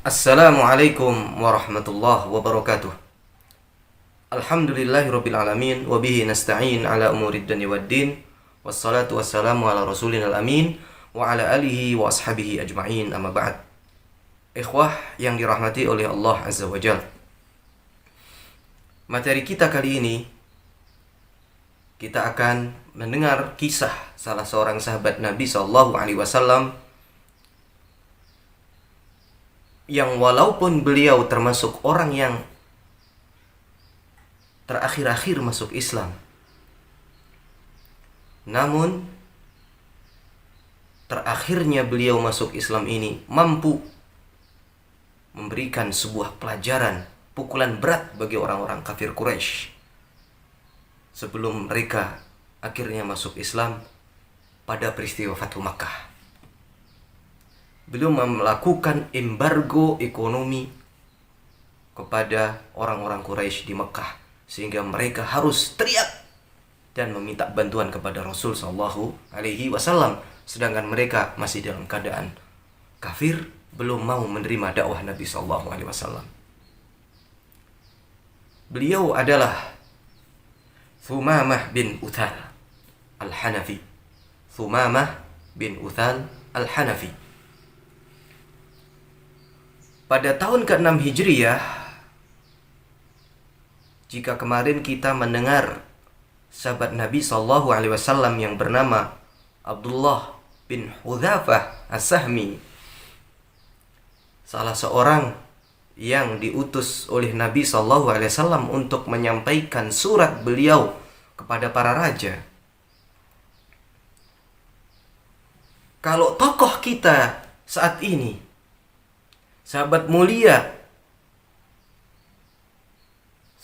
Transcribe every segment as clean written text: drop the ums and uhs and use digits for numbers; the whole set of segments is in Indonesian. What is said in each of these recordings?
Assalamualaikum warahmatullahi wabarakatuh. Alhamdulillahirabbil alamin wa bihi nasta'in ala umurid dunya waddin. Wassalatu wassalamu ala rasulina amin wa ala alihi wa ashabihi ajma'in. Amma ba'd. Ikhwah yang dirahmati oleh Allah Azza wa Jalla. Materi kita kali ini, kita akan mendengar kisah salah seorang sahabat Nabi SAW yang walaupun beliau termasuk orang yang terakhir-akhir masuk Islam, namun terakhirnya beliau masuk Islam ini mampu memberikan sebuah pelajaran, pukulan berat bagi orang-orang kafir Quraisy sebelum mereka akhirnya masuk Islam pada peristiwa Fathu Makkah. Beliau melakukan embargo ekonomi kepada orang-orang Quraisy di Mekah sehingga mereka harus teriak dan meminta bantuan kepada Rasul Shallallahu Alaihi Wasallam, sedangkan mereka masih dalam keadaan kafir, belum mau menerima dakwah Nabi Shallallahu Alaihi Wasallam. Beliau adalah Thumamah bin Uthal Al-Hanafi. Thumamah bin Uthal Al-Hanafi. Pada tahun ke-6 Hijriyah, jika kemarin kita mendengar sahabat Nabi SAW yang bernama Abdullah bin Hudzafah As-Sahmi, salah seorang yang diutus oleh Nabi SAW untuk menyampaikan surat beliau kepada para raja. Kalau tokoh kita saat ini, sahabat mulia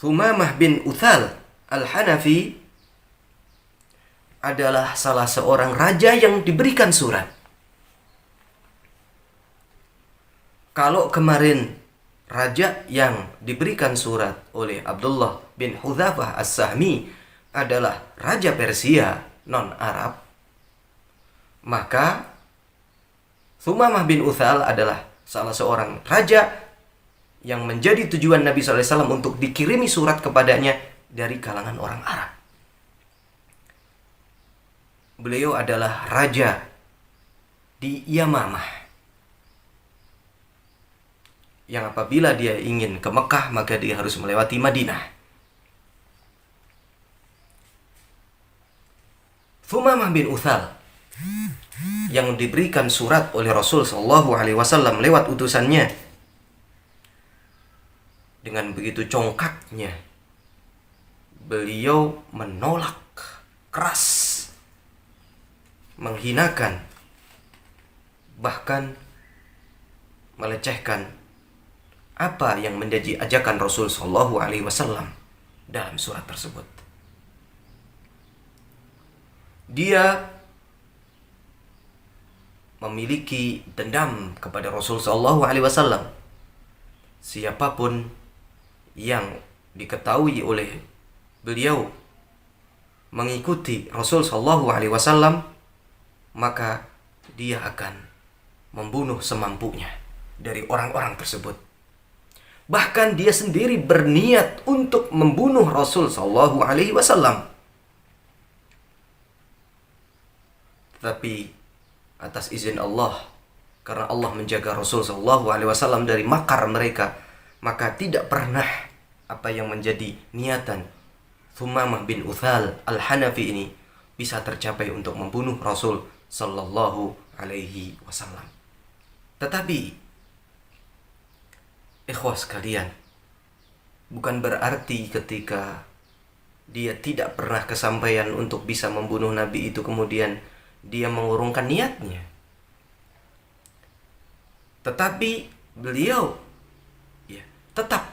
Thumamah bin Uthal Al-Hanafi adalah salah seorang raja yang diberikan surat. Kalau kemarin raja yang diberikan surat oleh Abdullah bin Hudzafah As-Sahmi adalah raja Persia non-Arab, maka Thumamah bin Uthal adalah salah seorang raja yang menjadi tujuan Nabi SAW untuk dikirimi surat kepadanya dari kalangan orang Arab. Beliau adalah raja di Yamamah, yang apabila dia ingin ke Mekah maka dia harus melewati Madinah. Thumamah bin Uthal yang diberikan surat oleh Rasul Shallallahu Alaihi Wasallam lewat utusannya, dengan begitu congkaknya beliau menolak keras, menghinakan, bahkan melecehkan apa yang menjadi ajakan Rasul Shallallahu Alaihi Wasallam dalam surat tersebut. Dia memiliki dendam kepada Rasul Shallallahu Alaihi Wasallam. Siapapun yang diketahui oleh beliau mengikuti Rasul Shallallahu Alaihi Wasallam, maka dia akan membunuh semampunya dari orang-orang tersebut. Bahkan dia sendiri berniat untuk membunuh Rasul Shallallahu Alaihi Wasallam. Tapi atas izin Allah, karena Allah menjaga Rasul Shallallahu Alaihi Wasallam dari makar mereka, maka tidak pernah apa yang menjadi niatan Thumamah bin Uthal Al-Hanafi ini bisa tercapai untuk membunuh Rasul Shallallahu Alaihi Wasallam. Tetapi ikhwah sekalian, bukan berarti ketika dia tidak pernah kesampaian untuk bisa membunuh Nabi itu kemudian dia mengurungkan niatnya. Tetapi beliau tetap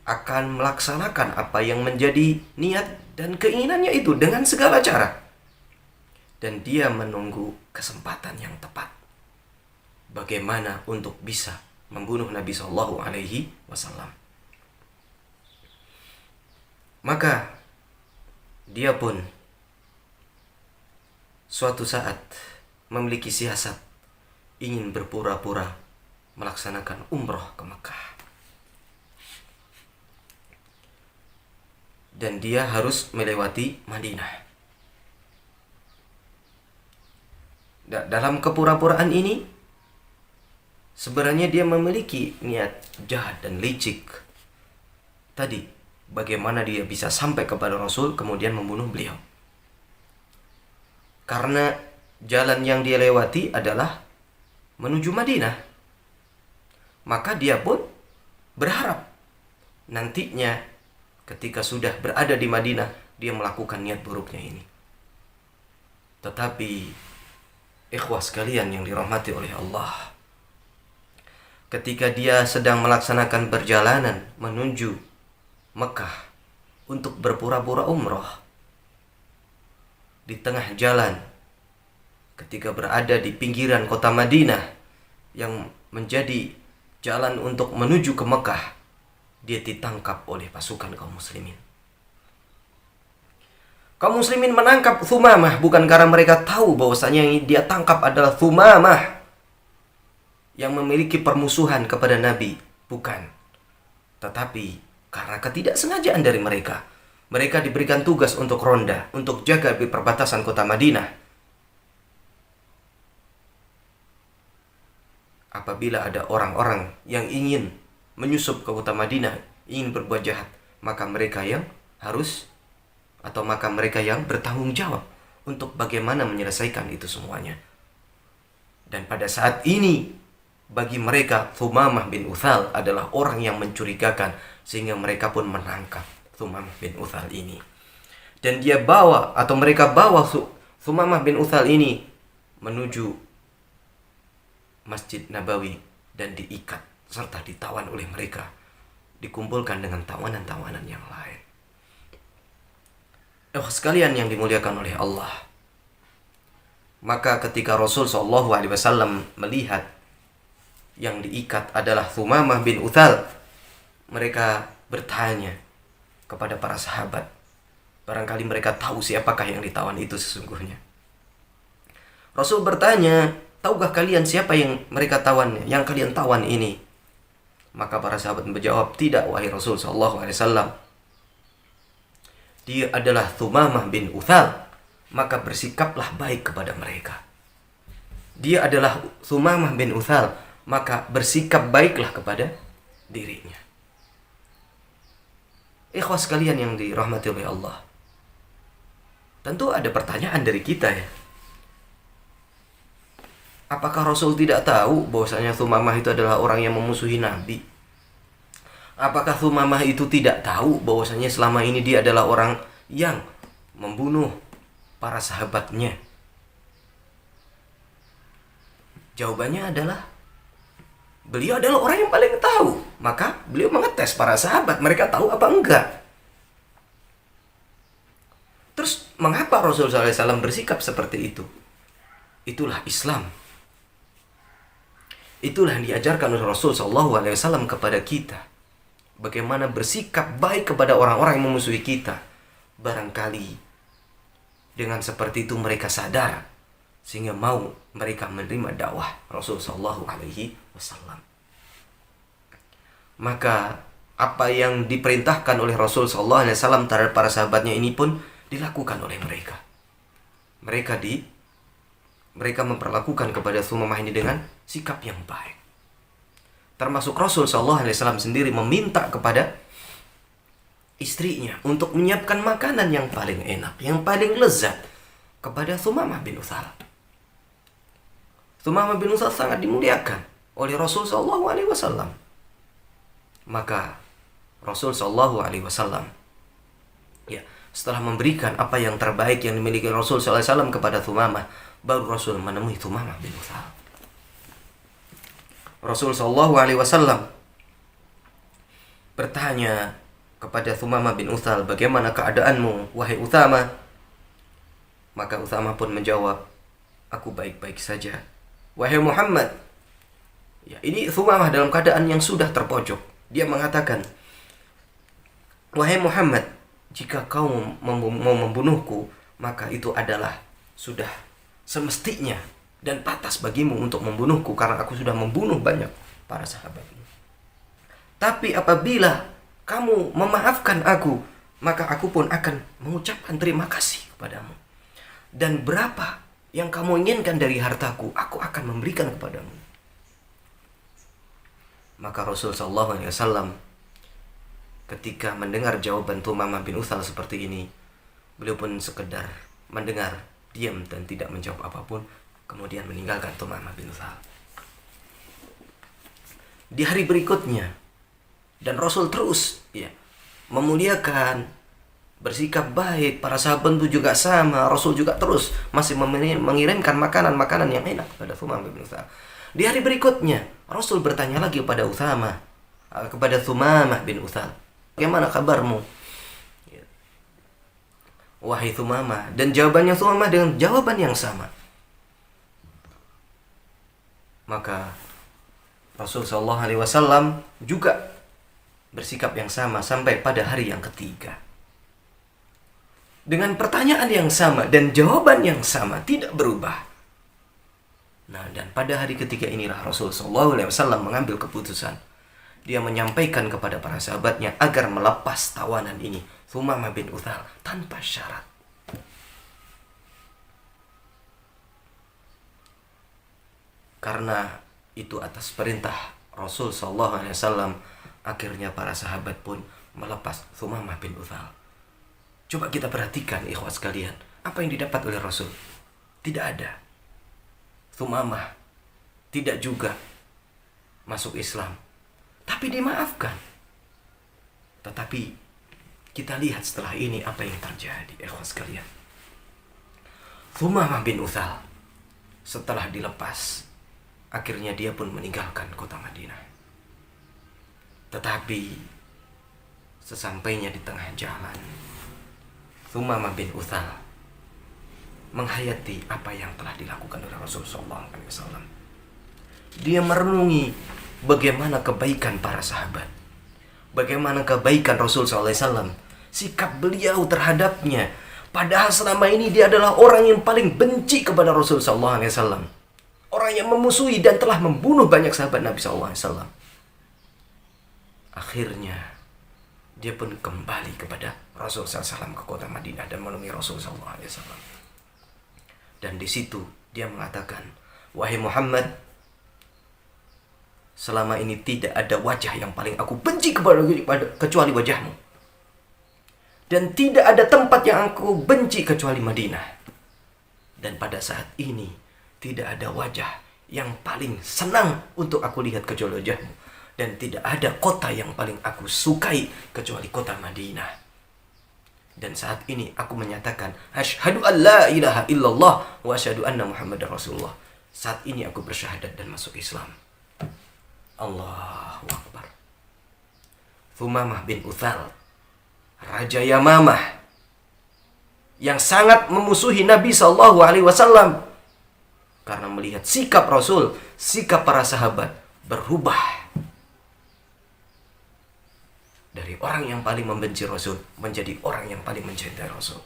akan melaksanakan apa yang menjadi niat dan keinginannya itu dengan segala cara. Dan dia menunggu kesempatan yang tepat bagaimana untuk bisa membunuh Nabi Shallallahu Alaihi Wasallam. Maka dia pun suatu saat memiliki siasat ingin berpura-pura melaksanakan umroh ke Mekah. Dan dia harus melewati Madinah. Dalam kepura-puraan ini, sebenarnya dia memiliki niat jahat dan licik. Tadi, bagaimana dia bisa sampai kepada Rasul kemudian membunuh beliau. Karena jalan yang dia lewati adalah menuju Madinah. Maka dia pun berharap nantinya ketika sudah berada di Madinah, dia melakukan niat buruknya ini. Tetapi ikhwah sekalian yang dirahmati oleh Allah, ketika dia sedang melaksanakan perjalanan menuju Mekah untuk berpura-pura umroh, di tengah jalan, ketika berada di pinggiran kota Madinah yang menjadi jalan untuk menuju ke Mekah, dia ditangkap oleh pasukan kaum muslimin. Kaum muslimin menangkap Thumamah bukan karena mereka tahu bahwasanya yang dia tangkap adalah Thumamah yang memiliki permusuhan kepada Nabi, bukan. Tetapi karena ketidaksengajaan dari mereka. Mereka diberikan tugas untuk ronda, untuk jaga di perbatasan kota Madinah. Apabila ada orang-orang yang ingin menyusup ke kota Madinah, ingin berbuat jahat, maka mereka yang bertanggung jawab untuk bagaimana menyelesaikan itu semuanya. Dan pada saat ini, bagi mereka Thumamah bin Uthal adalah orang yang mencurigakan, sehingga mereka pun menangkap Thumamah bin Uthal ini. Dan mereka bawa Thumamah bin Uthal ini menuju Masjid Nabawi dan diikat serta ditawan oleh mereka, dikumpulkan dengan tawanan-tawanan yang lain. Sekalian yang dimuliakan oleh Allah, maka ketika Rasul SAW melihat yang diikat adalah Thumamah bin Uthal, mereka bertanya kepada para sahabat. Barangkali mereka tahu siapakah yang ditawan itu sesungguhnya. Rasul bertanya, tahukah kalian siapa yang mereka tawan, yang kalian tawan ini? Maka para sahabat menjawab, tidak wahai Rasul SAW. Dia adalah Thumamah bin Uthal, maka bersikaplah baik kepada mereka. Dia adalah Thumamah bin Uthal, maka bersikap baiklah kepada dirinya. Ikhwah sekalian yang dirahmati oleh Allah, tentu ada pertanyaan dari kita ya. Apakah Rasul tidak tahu bahwasanya Thumamah itu adalah orang yang memusuhi Nabi? Apakah Thumamah itu tidak tahu bahwasanya selama ini dia adalah orang yang membunuh para sahabatnya? Jawabannya adalah beliau adalah orang yang paling tahu. Maka beliau mengetes para sahabat, mereka tahu apa enggak. Terus mengapa Rasulullah SAW bersikap seperti itu? Itulah Islam. Itulah yang diajarkan oleh Rasulullah SAW kepada kita. Bagaimana bersikap baik kepada orang-orang yang memusuhi kita. Barangkali dengan seperti itu mereka sadar, sehingga mau mereka menerima dakwah Rasulullah SAW. Maka apa yang diperintahkan oleh Rasul SAW terhadap para sahabatnya ini pun dilakukan oleh mereka. Mereka memperlakukan kepada Thumamah ini dengan sikap yang baik. Termasuk Rasul SAW sendiri meminta kepada istrinya untuk menyiapkan makanan yang paling enak, yang paling lezat kepada Thumamah bin Uthal. Thumamah bin Uthal sangat dimuliakan oleh Rasul SAW. Maka Rasul SAW setelah memberikan apa yang terbaik yang dimiliki Rasul SAW kepada Thumamah, baru Rasul menemui Thumamah bin Uthal. Rasul SAW bertanya kepada Thumamah bin Uthal, bagaimana keadaanmu wahai Uthama? Maka Uthama pun menjawab, aku baik-baik saja wahai Muhammad. Ini Thumamah dalam keadaan yang sudah terpojok. Dia mengatakan, wahai Muhammad, jika kau mau membunuhku, maka itu adalah sudah semestinya dan pantas bagimu untuk membunuhku, karena aku sudah membunuh banyak para sahabat. Tapi apabila kamu memaafkan aku, maka aku pun akan mengucapkan terima kasih kepadamu. Dan berapa yang kamu inginkan dari hartaku, aku akan memberikan kepadamu. Maka Rasul sallallahu alaihi wasallam ketika mendengar jawaban Thumamah bin Utsal seperti ini, beliau pun sekedar mendengar, diam dan tidak menjawab apapun, kemudian meninggalkan Thumamah bin Utsal. Di hari berikutnya, dan Rasul terus memuliakan, bersikap baik, para sahabat itu juga sama, Rasul juga terus masih mengirimkan makanan-makanan yang enak kepada Thumamah bin Utsal. Di hari berikutnya, Rasul bertanya lagi kepada Thumamah bin Utsal, bagaimana kabarmu? Wahai Thumamah, dan jawabannya Thumamah dengan jawaban yang sama. Maka Rasul sallallahu alaihi wasallam juga bersikap yang sama sampai pada hari yang ketiga. Dengan pertanyaan yang sama dan jawaban yang sama, tidak berubah. Nah, dan pada hari ketiga inilah Rasul sallallahu alaihi wasallam mengambil keputusan. Dia menyampaikan kepada para sahabatnya agar melepas tawanan ini, Thumamah bin Utsal, tanpa syarat. Karena itu atas perintah Rasul sallallahu alaihi wasallam, akhirnya para sahabat pun melepas Thumamah bin Utsal. Coba kita perhatikan ikhwas sekalian, apa yang didapat oleh Rasul? Tidak ada. Thumamah tidak juga masuk Islam, tapi dimaafkan. Tetapi kita lihat setelah ini apa yang terjadi, ikhwas sekalian. Thumamah bin Utsal setelah dilepas, akhirnya dia pun meninggalkan kota Madinah. Tetapi sesampainya di tengah jalan, Thumamah bin Utsal menghayati apa yang telah dilakukan oleh Rasulullah SAW. Dia merenungi bagaimana kebaikan para sahabat, bagaimana kebaikan Rasul SAW, sikap beliau terhadapnya. Padahal selama ini dia adalah orang yang paling benci kepada Rasul SAW, orang yang memusuhi dan telah membunuh banyak sahabat Nabi SAW. Akhirnya dia pun kembali kepada Rasul SAW ke kota Madinah dan menemui Rasul SAW. Dan di situ dia mengatakan, wahai Muhammad, selama ini tidak ada wajah yang paling aku benci kecuali wajahmu. Dan tidak ada tempat yang aku benci kecuali Madinah. Dan pada saat ini tidak ada wajah yang paling senang untuk aku lihat kecuali wajahmu. Dan tidak ada kota yang paling aku sukai kecuali kota Madinah. Dan saat ini aku menyatakan, asyhadu an la ilaha illallah wa asyhadu anna Muhammadar Rasulullah. Saat ini aku bersyahadat dan masuk Islam. Allahu Akbar. Thumamah bin Utsal, Raja Yamamah, yang sangat memusuhi Nabi SAW, karena melihat sikap Rasul, sikap para sahabat berubah dari orang yang paling membenci Rasul menjadi orang yang paling mencintai Rasul.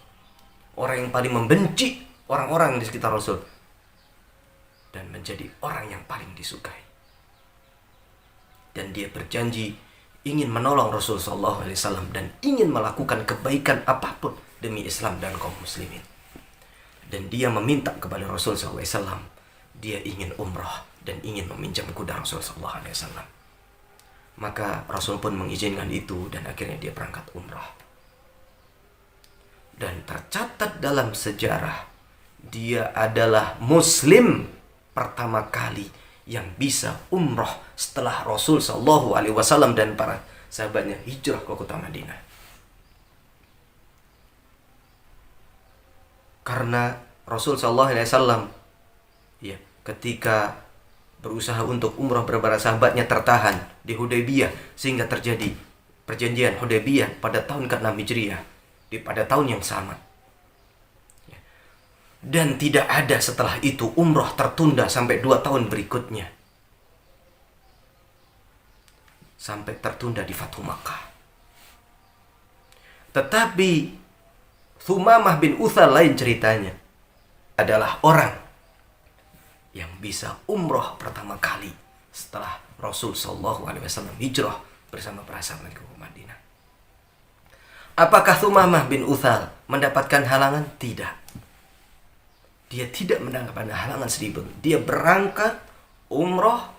Orang yang paling membenci orang-orang di sekitar Rasul dan menjadi orang yang paling disukai. Dan dia berjanji ingin menolong Rasul SAW dan ingin melakukan kebaikan apapun demi Islam dan kaum muslimin. Dan dia meminta kepada Rasul SAW, dia ingin umrah dan ingin meminjam kuda Rasul SAW. Maka Rasul pun mengizinkan itu dan akhirnya dia berangkat umrah. Dan tercatat dalam sejarah, dia adalah Muslim pertama kali yang bisa umrah setelah Rasul SAW dan para sahabatnya hijrah ke kota Madinah. Karena Rasul SAW ketika berusaha untuk umrah beberapa sahabatnya tertahan di Hudaybiyah, sehingga terjadi perjanjian Hudaybiyah pada tahun ke-6 Hijriah, pada tahun yang sama. Dan tidak ada setelah itu umrah tertunda sampai 2 tahun berikutnya, sampai tertunda di Fathu Makkah. Tetapi Thumamah bin Utsal lain ceritanya, adalah orang yang bisa umroh pertama kali setelah Rasul Shallallahu Alaihi Wasallam hijrah bersama para sahabat ke Madinah. Apakah Thumamah bin Uthal mendapatkan halangan? Tidak. Dia tidak mendapatkan halangan sedikit. Dia berangkat umrah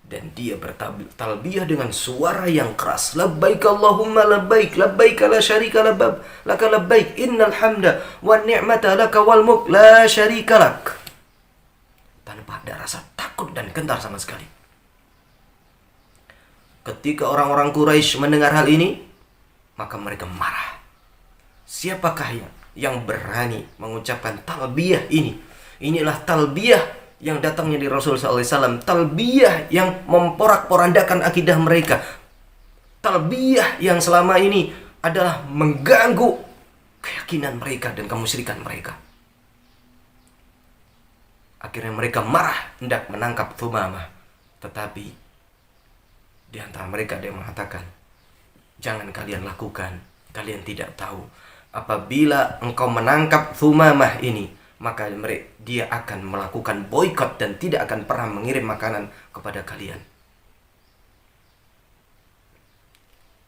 dan dia bertalbiyah dengan suara yang keras. Labbaik Allahumma labbaik, labbaik la syarika laka labbaik, innal hamda wan ni'mata laka wal mulk la syarika lak. Tanpa ada rasa takut dan gentar sama sekali. Ketika orang-orang Quraisy mendengar hal ini, maka mereka marah. Siapakah yang berani mengucapkan talbiyah ini? Inilah talbiyah yang datangnya di Rasul SAW. Talbiyah yang memporak-porandakan akidah mereka. Talbiyah yang selama ini adalah mengganggu keyakinan mereka dan kemusyrikan mereka. Akhirnya mereka marah, hendak menangkap Thumamah. Tetapi di antara mereka ada yang mengatakan, jangan kalian lakukan, kalian tidak tahu. Apabila engkau menangkap Thumamah ini, maka dia akan melakukan boikot dan tidak akan pernah mengirim makanan kepada kalian.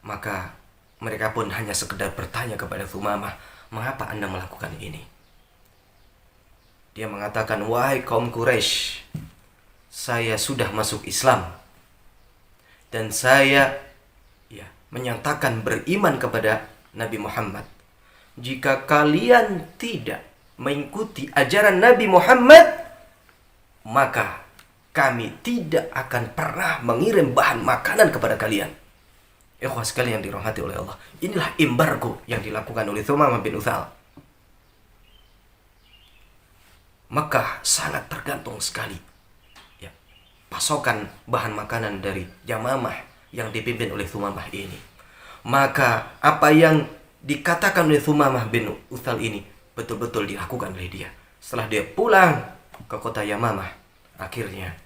Maka mereka pun hanya sekedar bertanya kepada Thumamah, mengapa Anda melakukan ini? Dia mengatakan, wahai kaum Quraisy, saya sudah masuk Islam dan saya menyatakan beriman kepada Nabi Muhammad. Jika kalian tidak mengikuti ajaran Nabi Muhammad, maka kami tidak akan pernah mengirim bahan makanan kepada kalian. Ikhwah sekalian yang dirahmati oleh Allah, inilah embargo yang dilakukan oleh Thumamah bin Uthal. Maka sangat tergantung sekali pasokan bahan makanan dari Yamamah yang dipimpin oleh Thumamah ini. Maka apa yang dikatakan oleh Thumamah bin Uthal ini betul-betul dilakukan oleh dia. Setelah dia pulang ke kota Yamamah, akhirnya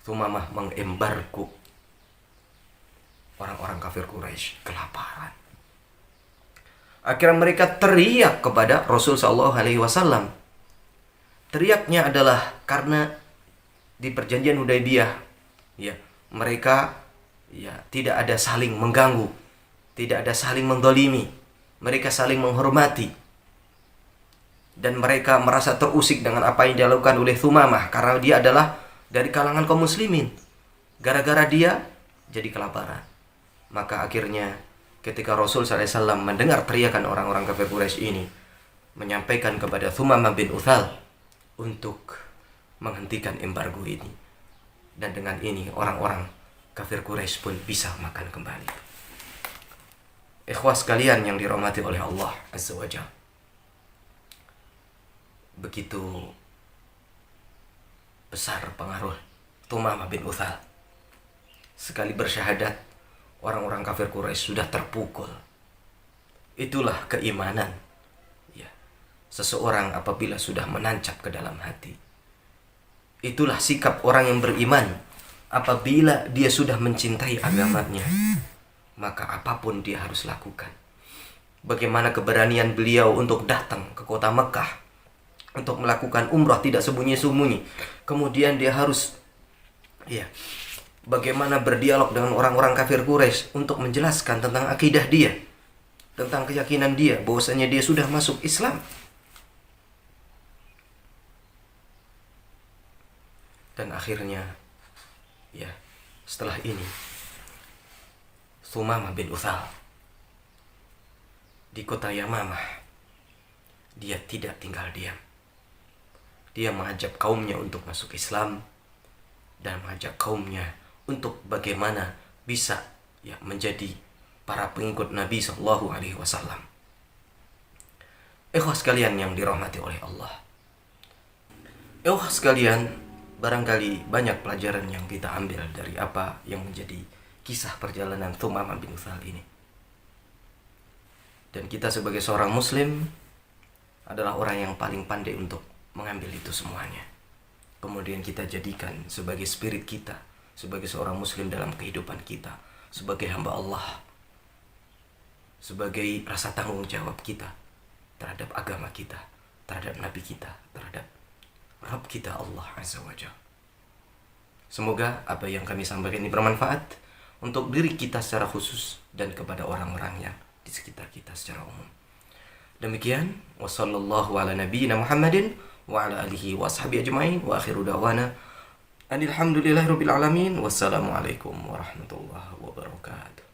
Thumamah mengembargo orang-orang kafir Quraisy kelaparan. Akhirnya mereka teriak kepada Rasul Shallallahu Alaihi Wasallam. Teriaknya adalah karena di perjanjian Hudaybiyah, mereka tidak ada saling mengganggu, tidak ada saling mendolimi, mereka saling menghormati, dan mereka merasa terusik dengan apa yang dilakukan oleh Thumamah karena dia adalah dari kalangan kaum muslimin. Gara-gara dia jadi kelaparan. Maka akhirnya ketika Rasul SAW mendengar teriakan orang-orang kafir Quraisy ini, menyampaikan kepada Thumamah bin Uthal untuk menghentikan embargo ini. Dan dengan ini orang-orang kafir Quraisy pun bisa makan kembali. Ikhwah sekalian yang dirahmati oleh Allah Azza wa Jalla. Begitu besar pengaruh Thumamah bin Uthal. Sekali bersyahadat, orang-orang kafir Quraisy sudah terpukul. Itulah keimanan. Seseorang apabila sudah menancap ke dalam hati. Itulah sikap orang yang beriman. Apabila dia sudah mencintai agamanya, maka apapun dia harus lakukan. Bagaimana keberanian beliau untuk datang ke kota Mekah, untuk melakukan umrah tidak sembunyi-sembunyi. Kemudian dia harus bagaimana berdialog dengan orang-orang kafir Quraisy untuk menjelaskan tentang akidah dia, tentang keyakinan dia, bahwasanya dia sudah masuk Islam. Dan akhirnya setelah ini Thumamah bin Uthal di kota Yamamah, dia tidak tinggal diam. Dia mengajak kaumnya untuk masuk Islam dan mengajak kaumnya untuk bagaimana bisa menjadi para pengikut Nabi Sallallahu Alaihi Wasallam. Ikhwah sekalian yang dirahmati oleh Allah. Ikhwah sekalian, barangkali banyak pelajaran yang kita ambil dari apa yang menjadi kisah perjalanan Thumamah bin Uthal ini. Dan kita sebagai seorang muslim adalah orang yang paling pandai untuk mengambil itu semuanya. Kemudian kita jadikan sebagai spirit kita, sebagai seorang muslim dalam kehidupan kita, sebagai hamba Allah, sebagai rasa tanggung jawab kita terhadap agama kita, terhadap Nabi kita, terhadap Rabb kita Allah Azza wa Jalla. Semoga apa yang kami sampaikan ini bermanfaat untuk diri kita secara khusus dan kepada orang-orang yang di sekitar kita secara umum. Demikian, wassallallahu ala nabiyyina Muhammadin wa ala alihi wa ashabihi ajmain wa akhiru da'wana alhamdulillahirabbil alamin. Wassalamualaikum warahmatullahi wabarakatuh.